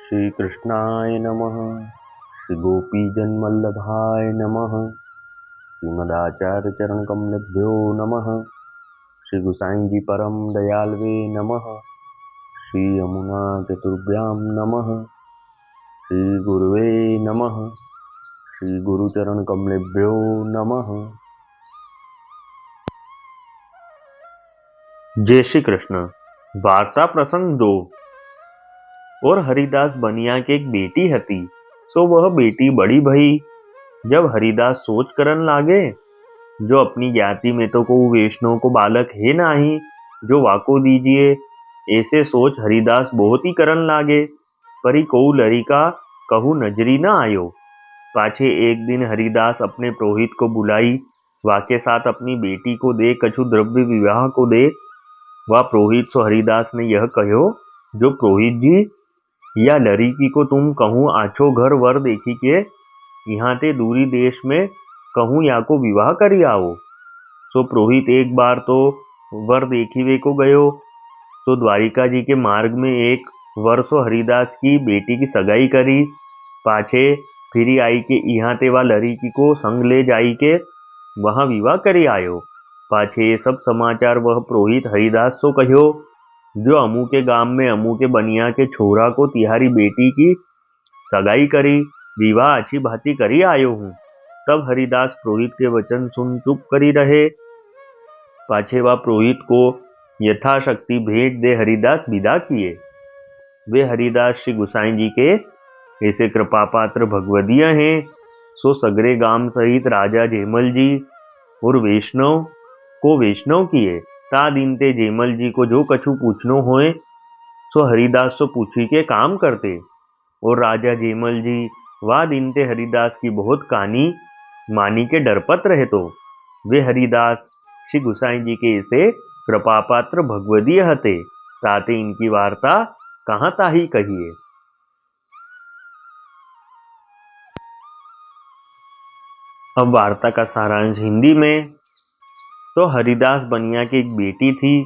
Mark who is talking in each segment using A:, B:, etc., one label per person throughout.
A: श्री कृष्णाय नमः। श्री गोपीजनवल्लभाय नमः। श्रीमदाचार्य चरण कमलेभ्यो नमः। श्री गुसाई जी परम दयालवे नमः। श्री यमुना चतुर्भ्यां नमः। श्री गुरुवे नमः। श्री गुरुचरण कमलेभ्यो नमः। जय श्री कृष्ण। वार्ता प्रसंग 2। और हरिदास बनिया के एक बेटी हती, सो वह बेटी बड़ी भई। जब हरिदास सोच करन लागे, जो अपनी ज्ञाति में तो को वैष्णव को बालक है नाही, जो वाको दीजिए। ऐसे सोच हरिदास बहुत ही करन लागे, परी कोऊ लड़िका कहू नजरी न आयो। पाछे एक दिन हरिदास अपने पुरोहित को बुलाई, वाके साथ अपनी बेटी को दे कछु द्रव्य विवाह को दे। वह पुरोहित सो हरिदास ने यह कहो, जो पुरोहित जी, या लड़की को तुम कहूँ आछो घर वर देखी के यहाँ ते दूरी देश में कहूँ या को विवाह करी आओ। सो पुरोहित एक बार तो वर देखीवे को गयो। तो द्वारिका जी के मार्ग में एक वर सो हरिदास की बेटी की सगाई करी। पाछे फिरी आई के यहाँ ते वा लड़की को संग ले जाई के वहां विवाह करी आयो। पाछे ये सब समाचार वह पुरोहित हरिदास सो कहो, जो अमू के गांव में अमू के बनिया के छोरा को तिहारी बेटी की सगाई करी, विवाह अच्छी भांति करी आयो हूँ। तब हरिदास पुरोहित के वचन सुन चुप करी रहे। पाछे वह पुरोहित को यथाशक्ति भेंट दे हरिदास विदा किए। वे हरिदास श्री गुसाई जी के ऐसे कृपा पात्र भगवदीय हैं। सो सगरे गांव सहित राजा जेमल जी और वैष्णव को वैष्णव किए। ता दिन ते जेमल जी को जो कछु पूछनो होए, सो हरिदास सो पूछी के काम करते। और राजा जेमल जी वा दिन ते हरिदास की बहुत कहानी मानी के डरपत रहे। तो वे हरिदास श्री गुसाई जी के ऐसे कृपा पात्र भगवदीय हते, ताते इनकी वार्ता कहाँ ताही कहिए। अब वार्ता का सारांश हिंदी में। तो हरिदास बनिया की एक बेटी थी।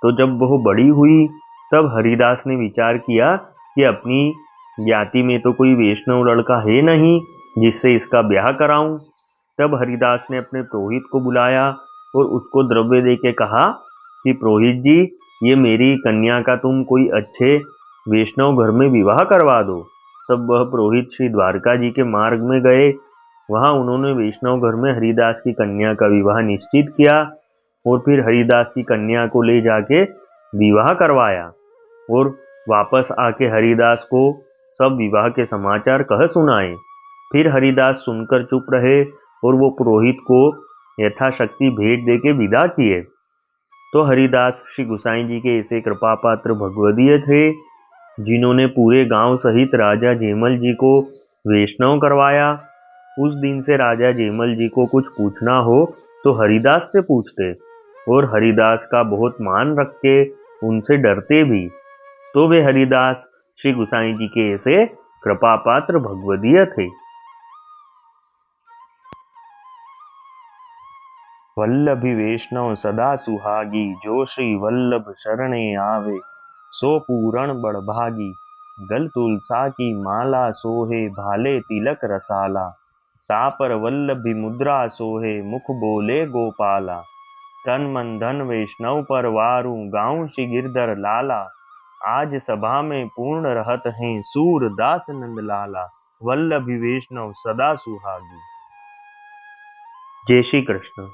A: तो जब वह बड़ी हुई, तब हरिदास ने विचार किया कि अपनी ज्ञाति में तो कोई वैष्णव लड़का है नहीं जिससे इसका ब्याह कराऊं। तब हरिदास ने अपने पुरोहित को बुलाया और उसको द्रव्य देके कहा कि पुरोहित जी, ये मेरी कन्या का तुम कोई अच्छे वैष्णव घर में विवाह करवा दो। तब वह पुरोहित श्री द्वारका जी के मार्ग में गए। वहां उन्होंने वैष्णव घर में हरिदास की कन्या का विवाह निश्चित किया और फिर हरिदास की कन्या को ले जाके विवाह करवाया। और वापस आके हरिदास को सब विवाह के समाचार कह सुनाए। फिर हरिदास सुनकर चुप रहे और वो पुरोहित को यथाशक्ति भेंट देके विदा किए। तो हरिदास श्री गुसाई जी के ऐसे कृपा पात्र भगवदीय थे, जिन्होंने पूरे गांव सहित राजा जेमल जी को वैष्णव करवाया। उस दिन से राजा जेमल जी को कुछ पूछना हो तो हरिदास से पूछते और हरिदास का बहुत मान रख के उनसे डरते भी। तो वे हरिदास श्री गुसाई जी के ऐसे कृपा पात्र भगवदीय थे। वल्लभी वैष्णव सदा सुहागी, जो श्री वल्लभ शरणे आवे, सो पूरण बड़भागी। गल तुलसा की माला सोहे, भाले तिलक रसाला। तापर वल्लभी मुद्रा सोहे, मुख बोले गोपाला। तन मन धन वैष्णव पर वारू, गाँव श्री गिरधर लाला। आज सभा में पूर्ण रहत हैं, सूर दास नंद लाला। वल्लभी वैष्णव सदा सुहागी। जय श्री कृष्ण।